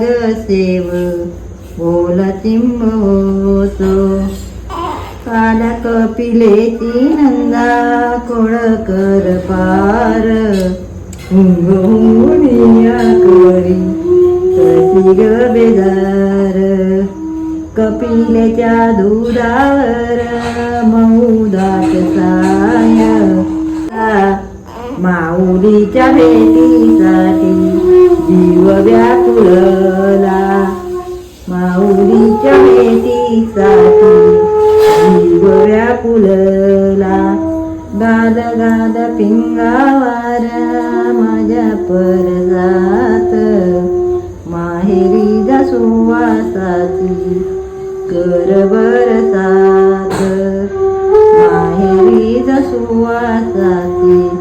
save बोला चिंब होतो काला कपिलेची नंदा कोळकर पार हुंगुनिया करी कशी ग बेदार कपिलेच्या दुधावर मऊदात साय माऊलीच्या भेटीसाठी जीव व्याकुळला माऊलीच्या भेटीसाठी जीव व्याकुळला गाद गाद पिंगावार माझ्या परजात माहेरी जा सुवासाची कर बरसात माहेरी जा सुवासाची